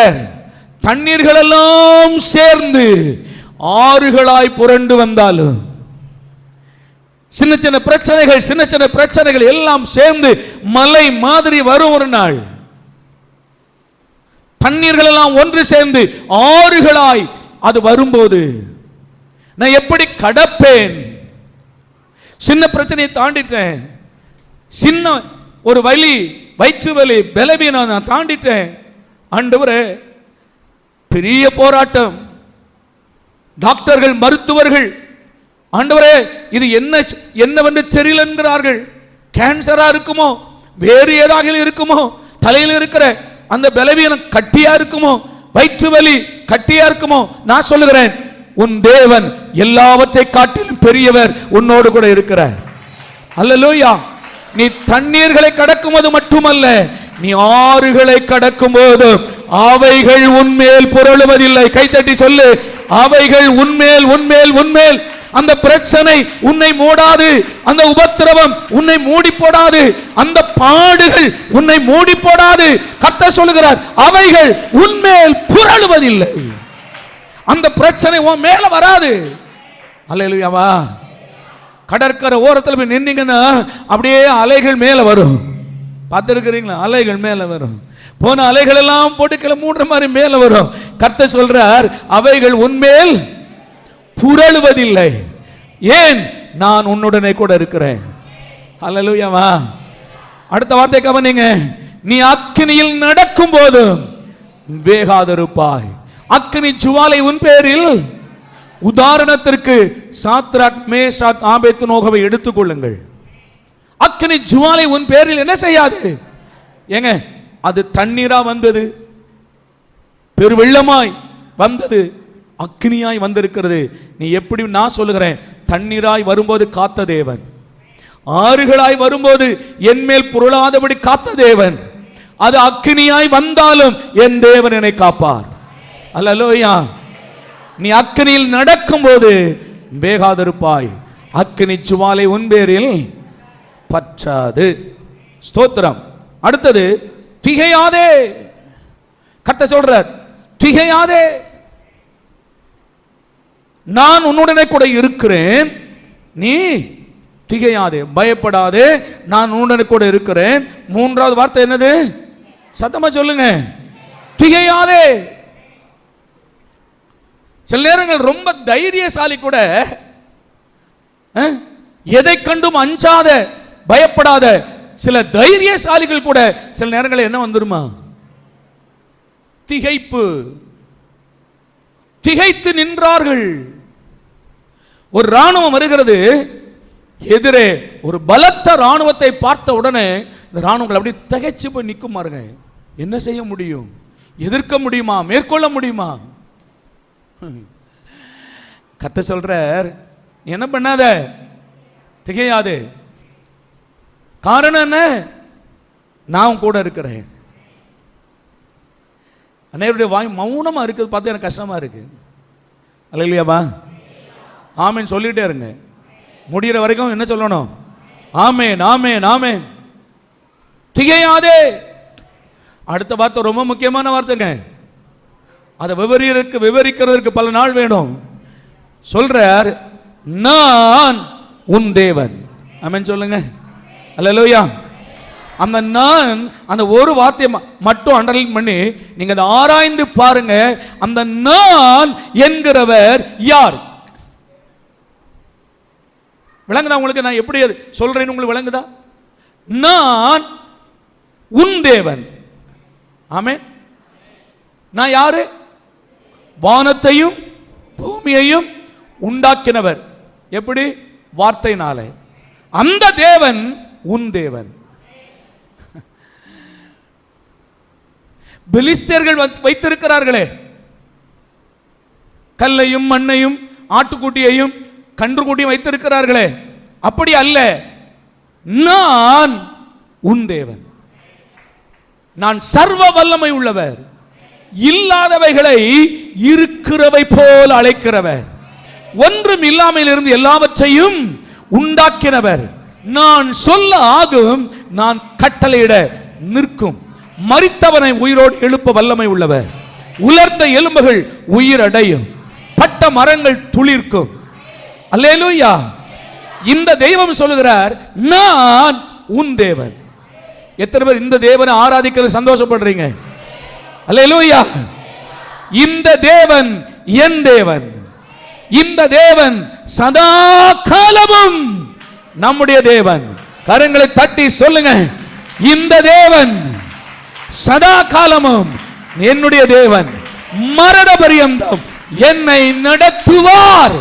Speaker 2: தண்ணீர்கள் எல்லாம் சேர்ந்து ஆறுகளாய் புரண்டு வந்தாலும், சின்ன சின்ன பிரச்சனைகள் எல்லாம் சேர்ந்து மலை மாதிரி வரும் ஒரு நாள். தண்ணீர்கள் எல்லாம் ஒன்று சேர்ந்து ஆறுகளாய் அது வரும்போது நான் எப்படி கடப்பேன்? சின்ன பிரச்சனையை தாண்டிட்டேன். சின்ன ஒரு வலி, வயிற்று வலி, பலவீனம் நான் தாண்டிட்டேன். ஆண்டவரே, பெரிய போராட்டம். டாக்டர்கள், மருத்துவர்கள், ஆண்டவரே இது என்னவென்று தெரியல என்கிறார்கள். கேன்சரா இருக்குமோ, வேறு ஏதாவது இருக்குமோ, தலையில் இருக்கிற அந்த பலவீனம் கட்டியா இருக்குமோ, வயிற்று வலி கட்டியா இருக்குமோ, நான் சொல்லுகிறேன், உன் தேவன் எல்லாவற்றை காட்டிலும் பெரியவர், உன்னோடு கூட இருக்கிறார். அல்லேலூயா. நீ தண்ணீர்களை கடக்கும்போது மட்டுமல்ல, நீ ஆறுகளை கடக்கும் போது அவைகள் உன்மேல் புரளுவதில்லை. கைத்தட்டி சொல்லு, அவைகள் உன்மேல் உன்மேல் உன்மேல். அந்த பிரச்சனை உன்னை மூடாது, அந்த உபத்திரவம் உன்னை மூடி போடாது, அந்த பாடுகள் உன்னை மூடி போடாது. கர்த்தர் சொல்லுகிறார், அவைகள் உன்மேல் புரளுவதில்லை. அந்த பிரச்சனை உன் மேல வராது. அல்லேலூயாவா. கடற்கரை ஓரத்தில் போய் நின்னீங்கன்னா அப்படியே அலைகள் மேல வரும். பார்த்திருக்கிறீங்களா? அலைகள் மேல வரும். போன அலைகள் எல்லாம் போட்டு கிளம்ப மூடுற மாதிரி மேல வரும். கர்த்தர் சொல்றார், அவைகள் உன்மேல் புரளுவதில்லை. ஏன்? நான் உன்னுடனே கூட இருக்கிறேன். அல்லேலூயாவா. அடுத்த வார்த்தை கவனிங்க. நீ அக்கினியில் நடக்கும் போது வேகாதிருப்பாய். அக்கினி ஜுவாலை உன் பேரில். உதாரணத்திற்கு சாத்ராக், மேஷாக், ஆபேத்நேகோவை எடுத்துக்கொள்ளுங்கள். அக்கினி ஜுவாலை உன் பேரில் என்ன செய்யாது? ஏங்க, அது தண்ணீரா வந்தது, பெருவெள்ளமாய் வந்தது, அக்னியாய் வந்திருக்கிறது. நீ எப்படி? நான் சொல்லுகிறேன், தண்ணீராய் வரும்போது காத்த தேவன், ஆறுகளாய் வரும்போது என் மேல் புரளாதபடி காத்த தேவன், அது அக்னியாய் வந்தாலும் என் தேவன் என்னை காப்பார். அல்லேலூயா. நீ அக்னியில் நடக்கும் போது வேகாதிருப்பாய். அக்னி ஜுவாலை உன் பேரில் பற்றாது. ஸ்தோத்திரம். அடுத்தது, திகையாதே. கர்த்தர் சொல்றார், திகையாதே, நான் உன்னுடனே கூட இருக்கிறேன். நீ திகையாதே, பயப்படாதே, நான் உன்னுடனே கூட இருக்கிறேன். மூன்றாவது வார்த்தை என்னது? சத்தமா சொல்லுங்க. திகையாதே. சில நேரங்கள் ரொம்ப தைரியசாலி கூட, எதை கண்டும் அஞ்சாத, பயப்படாத சில தைரியசாலிகள் கூட சில நேரங்கள் என்ன வந்துருமா? திகைப்பு. திகைத்து நின்றார்கள். ஒரு ராணுவம் வருகிறது, எதிரே ஒரு பலத்த ராணுவத்தை பார்த்த உடனே இந்த ராணுவங்கள் அப்படி திகைச்சு போய் நிற்கும் பாருங்க. என்ன செய்ய முடியும்? எதிர்க்க முடியுமா? மேற்கொள்ள முடியுமா? கர்த்தர் சொல்றார், என்ன பண்ணாத, திகையாது. காரணம் என்ன? நான் கூட இருக்கிறேன். அனைவருடைய வாய் மௌனமா இருக்குது பார்த்து எனக்கு கஷ்டமா இருக்கு. அல்லேலூயாவா? ஆமேன் சொல்லிட்டே இருங்க. முடிகிற வரைக்கும் என்ன சொல்லணும்? ஆமேன் ஆமேன் ஆமேன். திகையாதே. அடுத்த வார்த்தை ரொம்ப முக்கியமான வார்த்தைங்க. அதை விவரிக்கிறதுக்கு பல நாள் வேணும். சொல்றார், நான் உன் தேவன். ஆமென் சொல்லுங்க. அல்லேலூயா. அந்த நான், அந்த ஒரு வார்த்தையை மட்டும் அண்டர்லைன் பண்ணி நீங்க அதை ஆராய்ந்து பாருங்க. அந்த நான் என்கிறவர் யார்? விளங்குதா உங்களுக்கு? நான் எப்படி சொல்றேன்னு உங்களுக்கு விளங்குதா? நான் உன் தேவன். ஆமென். நான் யாரு? வானத்தையும் பூமியையும் உண்டாக்கினவர். எப்படி? வார்த்தையினாலே. அந்த தேவன் உன் தேவன். பெலிஸ்தர்கள் வைத்திருக்கிறார்களே, கல்லையும் மண்ணையும் ஆட்டுக்குட்டியையும் கன்றுக்குட்டியும் வைத்திருக்கிறார்களே, அப்படி அல்ல. நான் உன் தேவன். நான் சர்வ வல்லமை உள்ளவர், இல்லாதவைகளை இருக்கிறவை போல் அழைக்கிறவர், ஒன்றும் இல்லாமல் இருந்து எல்லாவற்றையும் உண்டாக்கினவர். நான் சொல்ல ஆகும், நான் கட்டளையிட நிற்கும். மரித்தவனை உயிரோடு எழுப்ப வல்லமை உள்ளவர். உலர்ந்த எலும்புகள் உயிர் அடையும், பட்ட மரங்கள் துளிர்க்கும். அல்லேலூயா. இந்த தெய்வம் சொல்லுகிறார், நான் உன் தேவன். எத்தனை பேர் இந்த தேவனை ஆராதிக்கிறது சந்தோஷப்படுறீங்க? அல்லேலூயா. இந்த தேவன் என் தேவன். இந்த தேவன் சதா காலமும் நம்முடைய தேவன். கரங்களை தட்டி சொல்லுங்க, இந்த தேவன் சதா காலமும் என்னுடைய தேவன். மரண பரியந்தம் என்னை நடத்துவார்.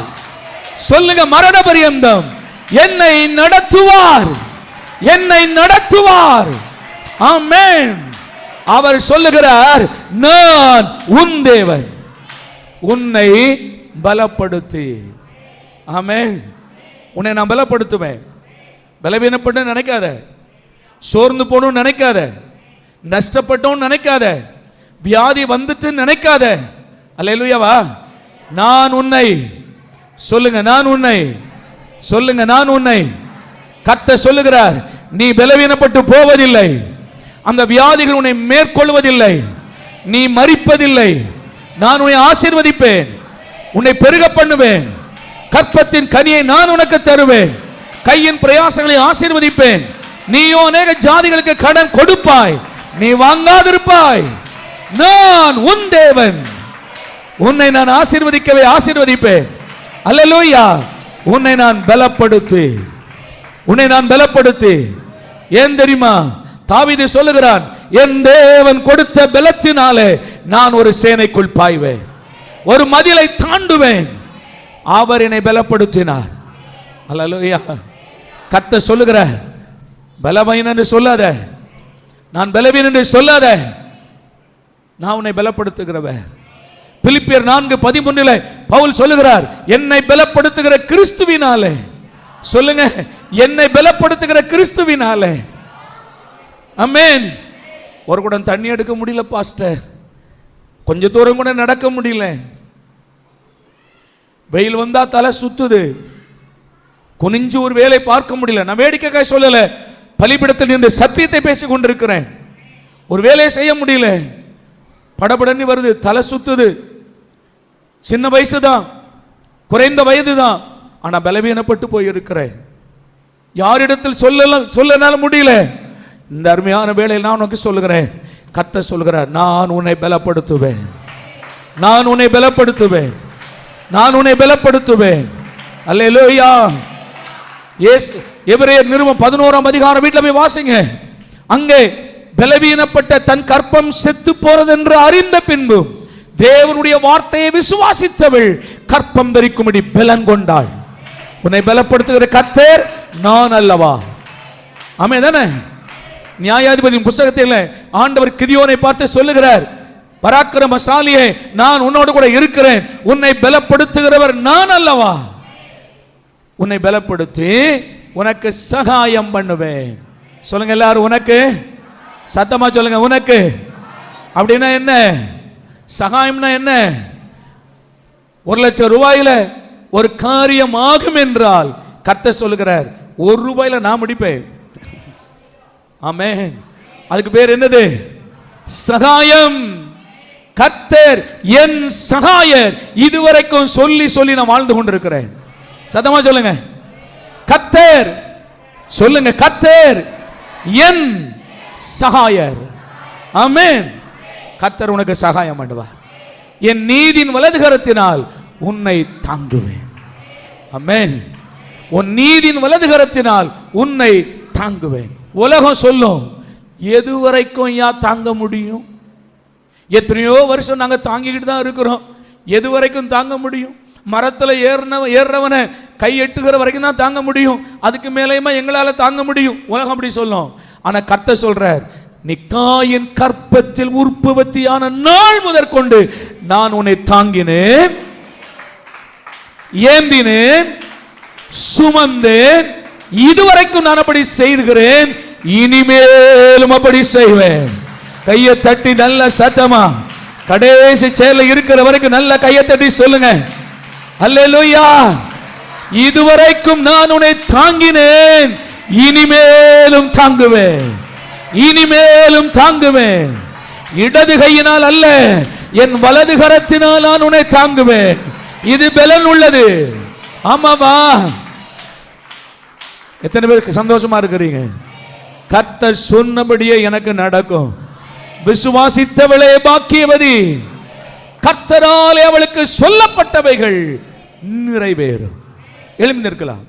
Speaker 2: சொல்லுங்க, மரண பரியந்தம் என்னை நடத்துவார், என்னை நடத்துவார். ஆமென். அவர் சொல்லுகிறார், நான் உன் தேவன், உன்னை பலப்படுத்தி. ஆமென். உன்னை நான் பலப்படுத்துவேன். பலவீனப்பட்டு நினைக்காத, சோர்ந்து போகணும்னு நினைக்காத, நஷ்டப்பட்டோன்னு நினைக்காத, வியாதி வந்துட்டு நினைக்காத. அல்லேலூயாவா. நான் உன்னை, சொல்லுங்க, நான் உன்னை, சொல்லுங்க, நான் உன்னை. கர்த்தர் சொல்லுகிறார், நீ பலவீனப்பட்டு போவதில்லை, அந்த வியாதிகள் உன்னை மேற்கொள்வதில்லை, நீ மரிப்பதில்லை. நான் உன்னை ஆசீர்வதிப்பேன், உன்னை பெருக பண்ணுவேன், கற்பத்தின் கனியை நான் உனக்கு தருவேன், கையின் பிரயாசங்களை ஆசீர்வதிப்பேன். நீயோ அநேக ஜாதிகளுக்கு கடன் கொடுப்பாய், நீ வாங்காதிருப்பாய். நான் உன் தேவன், உன்னை நான் ஆசீர்வதிப்பேன். அல்லேலூயா. உன்னை நான் பலப்படுத்தி, உன்னை நான் பலப்படுத்தி. ஏன் தெரியுமா? தாவீது சொல்லுகிறான், என் தேவன் கொடுத்த பலத்தினாலே நான் ஒரு சேனைக்குள் பாய்வேன், ஒரு மதிலை தாண்டுவேன். அவர் என்னை பலப்படுத்தினார். அல்லேலூயா. கர்த்தர் சொல்லுகிறார், பலவீனன் என்று சொல்லாத, நான் பலவீனன் என்று சொல்லாத, நான் உன்னை பலப்படுத்துகிறவர். பிலிப்பியர் 4:13 பவுல் சொல்லுகிறார், என்னை பலப்படுத்துகிற கிறிஸ்துவினாலே. சொல்லுங்க, என்னை பலப்படுத்துகிற கிறிஸ்துவினாலே. ஆமென். ஒரு குடம் தண்ணி எடுக்க முடியல பாஸ்டர், கொஞ்ச தூரம் கூட நடக்க முடியல, வெயில் வந்தா தலை சுத்துது, குனிஞ்சு ஒரு வேலை பார்க்க முடியல. நான் வேடிக்கைக்காக சொல்லல, பலிபீடத்தில் நின்று சத்தியத்தை பேசிக் கொண்டிருக்கிறேன். ஒரு வேலையை செய்ய முடியல, படபடன்னு வருது, தலை சுத்துது. சின்ன வயசு தான், குறைந்த வயது தான், ஆனா பலவீனப்பட்டு போயிருக்கிறேன். யாரிடத்தில் சொல்லனால முடியல. இந்த அருமையான வேளையில் நான் உனக்கு சொல்லுகிறேன், கர்த்தர் சொல்லுகிறார், நான் உன்னை பலப்படுத்துவேன், நான் உன்னை பலப்படுத்துவேன், நான் உன்னை பலப்படுத்துவேன். அல்லேலூயா. எபிரேயர் நிருபம் 11ஆம் அதிகாரம் வீட்டில் போய் வாசிங்க. அங்கே பலவீனப்பட்ட தன் கற்பம் செத்து போறது என்று அறிந்த பின்பு தேவனுடைய வார்த்தையை விசுவாசித்தவள் கற்பம் தரிக்கும்படி பலன் கொண்டாள். உன்னை பலப்படுத்துகிற கர்த்தர் நான் அல்லவா. ஆமே தானே? நியாயாதிபதியின் புஸ்தகத்தில் ஆண்டவர் கிதியோனை பார்த்து சொல்லுகிறார், பராக்கிரமசாலியே, நான் உன்னோடு கூட இருக்கிறேன், உன்னை பலப்படுத்துகிறவர் நான் அல்லவா. உன்னை பலப்படுத்தி உனக்கு சகாயம் பண்ணுவேன். சொல்லுங்க எல்லாரும், உனக்கு. சத்தமா சொல்லுங்க, உனக்கு. அப்படின்னா என்ன? சகாயம்னா என்ன? 1,00,000 ரூபாயில ஒரு காரியம் ஆகும் என்றால் கர்த்தர் சொல்லுகிறார், 1 ரூபாயில நான் முடிப்பேன். ஆமென். அதுக்கு பேர் என்னது? சகாயம். கர்த்தர் என் சகாயர். இதுவரைக்கும் சொல்லி சொல்லி நான் வாழ்ந்து கொண்டிருக்கிறேன். சத்தமா சொல்லுங்க, கர்த்தர். சொல்லுங்க, கர்த்தர் என் சகாயர். ஆமென். கர்த்தர் உனக்கு சகாயம் பண்ணுவார். என் நீதியின் வலதுகரத்தினால் உன்னை தாங்குவேன். ஆமென். உன் நீதியின் வலதுகரத்தினால் உன்னை தாங்குவேன். உலகம் சொல்லும், எதுவரைக்கும் தாங்க முடியும்? எத்தனையோ வருஷம் நாங்க தாங்கிக்கிட்டு தான் இருக்கிறோம். எது வரைக்கும் தாங்க முடியும்? மரத்துல ஏறுறவனை கை எட்டுகிற வரைக்கும் தான் தாங்க முடியும். அதுக்கு மேலேயுமா எங்களால தாங்க முடியும்? உலகம் அப்படி சொல்லும். ஆனா கர்த்தர் சொல்றார், நிக்காயின் கற்பத்தில் உற்பத்தியான நாள் முதற்கொண்டு நான் உன்னை தாங்கினேன், ஏந்தினேன், சுமந்தேன். இதுவரைக்கும் நான் அப்படி செய்கிறேன், இனிமேலும் அப்படி செய்வேன். கையை தட்டி நல்ல சத்தமா கடைசி செயல இருக்கிற வரைக்கும் நல்ல கையை தட்டி சொல்லுங்க, அல்லேலூயா. இதுவரைக்கும் நான் உன்னை தாங்கினேன், இனிமேலும் தாங்குவேன், இனிமேலும் தாங்குவேன். இடது கையினால் அல்ல, என் வலது கரத்தினால் நான் உன்னை தாங்குவேன். இது பலன் உள்ளது. ஆமாவா? எத்தனை பேருக்கு சந்தோஷமா இருக்கிறீங்க? கர்த்தர் சொன்னபடியே எனக்கு நடக்கும். விசுவாசித்தவளே பாக்கியவதி, கர்த்தராலே அவளுக்கு சொல்லப்பட்டவைகள் நிறைவேறும். எழும்பி நிற்கலாம்.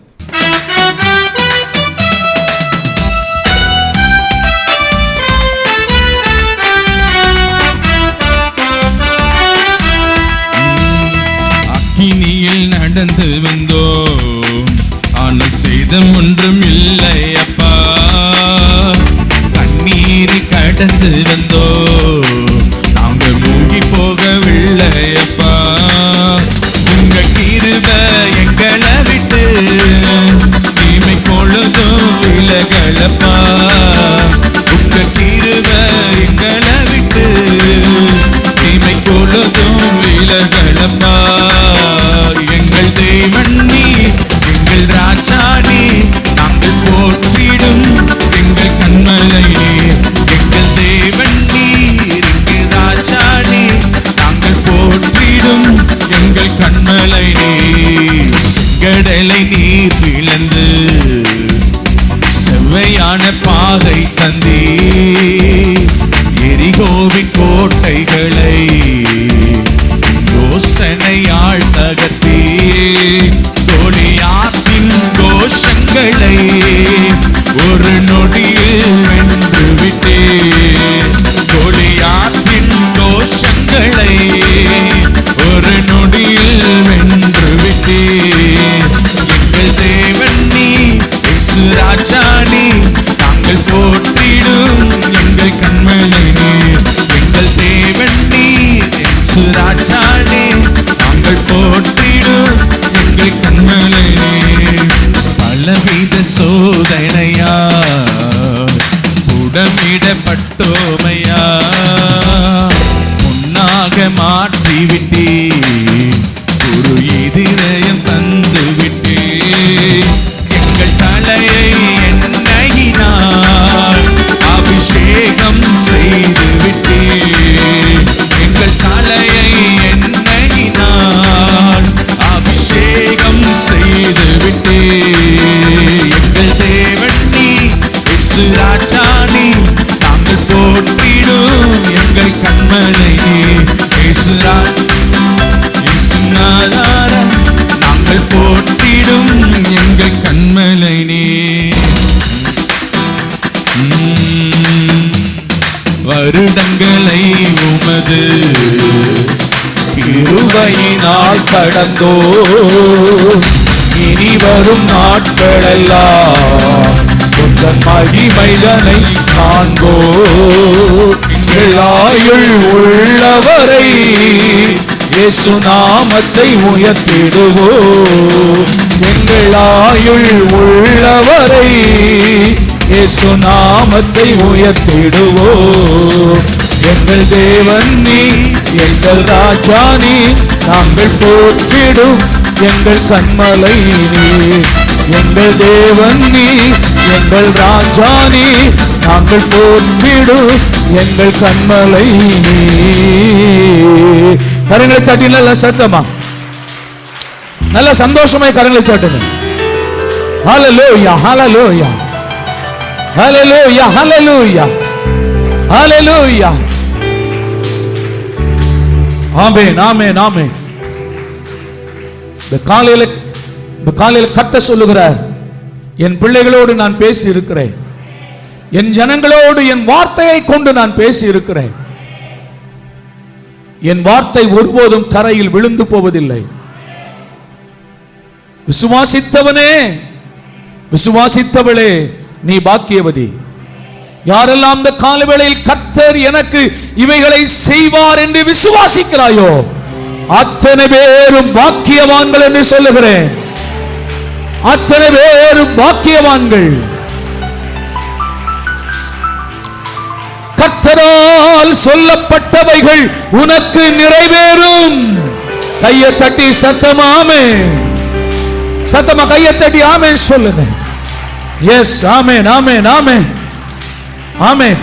Speaker 3: அக்கினியில் நடந்து வந்தோம், ஆனால் சேதம் ஒன்றும் இல்லை அப்பா. கண்ணீரை கடந்து வந்தோம், நாங்கள் மூழ்கி போகவில்லை அப்பா. உங்க கிருபை எங்களை விட்டு தீமை பொழுதும் விலகலப்பா. உங்க கிருபை எங்களை விட்டு தீமை பொழுதும் விலகலப்பா. எங்கள் தேவன் நீர், எங்கள் ராஜாடி, நாங்கள் போற்றிடும் எங்கள் கண்மலை நீர். எங்கள் தேவன் நீர், எங்கள் ராஜாடி, நாங்கள் போற்றிடும் எங்கள் கண்மலை நீர். கடலை நீர் பிளந்து செவ்வையான பாதை தந்தே, எரிகோவின் கோட்டைகளை யோசனையால் தகர்த்தே. கோலியாத்தின் கோஷங்களை ஒரு நொடியில் வென்று விட்டே. கோலியாத்தின் கோஷங்களை ஒரு நொடியில் வென்று விட்டே. எங்கள் தேவன் நீர், இயேசு ராஜாடி, நாங்கள் போற்றிடும் எங்கள் கண்மலை நீர். எங்கள் தேவன் நீர், இயேசு ராஜாடி, நாங்கள் போற்றிடும் எங்கள் கண்மலை நீர். பலவித சோதனையா உடமிடப்பட்டோமையா, உன்னாக மாற்றிவிட்டே, ஒரு இதயம் தந்து விட்டே. எங்கள் தலையை எண்ணெயினால் அபிஷேகம் செய்து விட்டே. எங்கள் தலையை எண்ணெயினால் அபிஷேகம் செய்து விட்டே. எங்கள் தேவன் நீர், இயேசு ராஜாடி, நாங்கள் போற்றிடும் எங்கள் கண்மலை நீர். இயேசு நாதார, நாங்கள் போற்றிடும் எங்கள் கண்மலை நீர். வருடங்களை உமது கிருபையினால் கடந்தோ,
Speaker 2: இனி வரும் நாட்களெல்லாம் உந்த மகிமைதனை காண்போம். எங்கள் ஆயுள் உள்ளவரை இயேசு நாமத்தை உயர்த்திடுவோம். எங்கள் ஆயுள் உள்ளவரை இயேசு நாமத்தை உயர்த்திடுவோம். எங்கள் தேவன் நீ, எங்கள் ராஜா நீ, நாங்கள் போற்றிடும் எங்கள் கண்மலை நீ. எங்கள் தேவன் நீ, எங்கள் ராஜா நீ, நாங்கள் போற்றிடும் எங்கள் கண்மலை நீ. கரங்களை தட்டி நல்ல சத்தமா, நல்ல சந்தோஷமாய் கரங்களை தட்டுங்க. ஹல்லேலூயா, ஹல்லேலூயா, ஹல்லேலூயா, ஹல்லேலூயா, ஹல்லேலூயா. ஆமென், ஆமென், ஆமென். இந்த காலையில கர்த்தர் சொல்லுகிறார், என் பிள்ளைகளோடு நான் பேசி இருக்கிறேன், என் ஜனங்களோடு என் வார்த்தையை கொண்டு நான் பேசி இருக்கிறேன். என் வார்த்தை ஒருபோதும் தரையில் விழுந்து போவதில்லை. விசுவாசித்தவனே, விசுவாசித்தவளே, நீ பாக்கியவதி. யாரெல்லாம் இந்த காலவேளையில் கர்த்தர் எனக்கு இவைகளை செய்வார் என்று விசுவாசிக்கிறாயோ அத்தனை பேரும் பாக்கியவான்கள் என்று சொல்லுகிறேன். அத்தனை பேரும் பாக்கியவான்கள். கர்த்தரால் சொல்லப்பட்டவைகள் உனக்கு நிறைவேறும். கையை தட்டி சத்தமா ஆமென், சத்தமா கையை தட்டி ஆமென் சொல்லுங்க. எஸ், ஆமென், ஆமென், ஆமென், ஆமென்.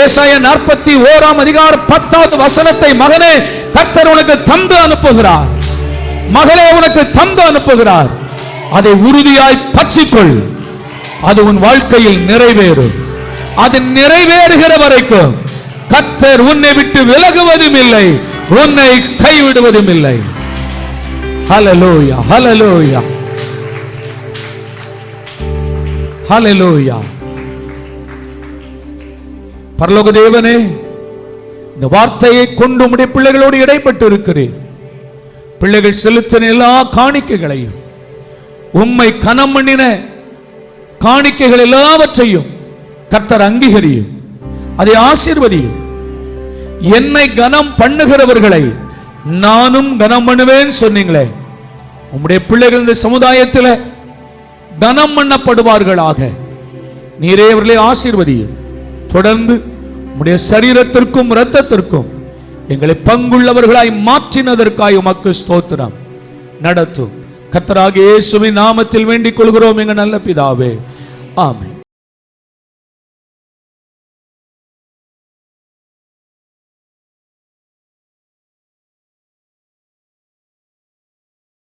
Speaker 2: ஏசாயா 41 அதிகாரம் 10வது வசனத்தை மகனே கர்த்தர் உனக்கு தந்து அனுப்புகிறார், மகளே உனக்கு தந்து அனுப்புகிறார். அதை உறுதியாய் பற்றிக்கொள், அது உன் வாழ்க்கையில் நிறைவேறும். அது நிறைவேறுகிற வரைக்கும் கர்த்தர் உன்னை விட்டு விலகுவதும் இல்லை, உன்னை கைவிடுவதும் இல்லை. ஹல்லேலூயா, ஹல்லேலூயா, ஹல்லேலூயா. பரலோக தேவனே, இந்த வார்த்தையை கொண்டு உம்முடைய பிள்ளைகளோடு இடைப்பட்டு இருக்கிறேன். பிள்ளைகள் செலுத்தின எல்லா காணிக்கைகளையும், உம்மை கனம் பண்ணின காணிக்கைகள் எல்லாவற்றையும் கர்த்தர் அங்கீகரியும், அதை ஆசீர்வதியும். என்னை கனம் பண்ணுகிறவர்களை நானும் கனம் பண்ணுவேன் சொன்னீங்களே, உம்முடைய பிள்ளைகள் இந்த சமுதாயத்தில் கனம் பண்ணப்படுவார்களாக. நீரே அவர்களை ஆசீர்வதியும். தொடர்ந்து உம்முடைய சரீரத்திற்கும் இரத்தத்திற்கும் எங்களை பங்குள்ளவர்களாய் மாற்றினதற்காய் உமக்கு ஸ்தோத்திரம். நடத்தும் கர்த்தராகிய இயேசுவின் நாமத்தில் வேண்டிக் கொள்கிறோம் எங்கள் நல்ல பிதாவே, ஆமென்.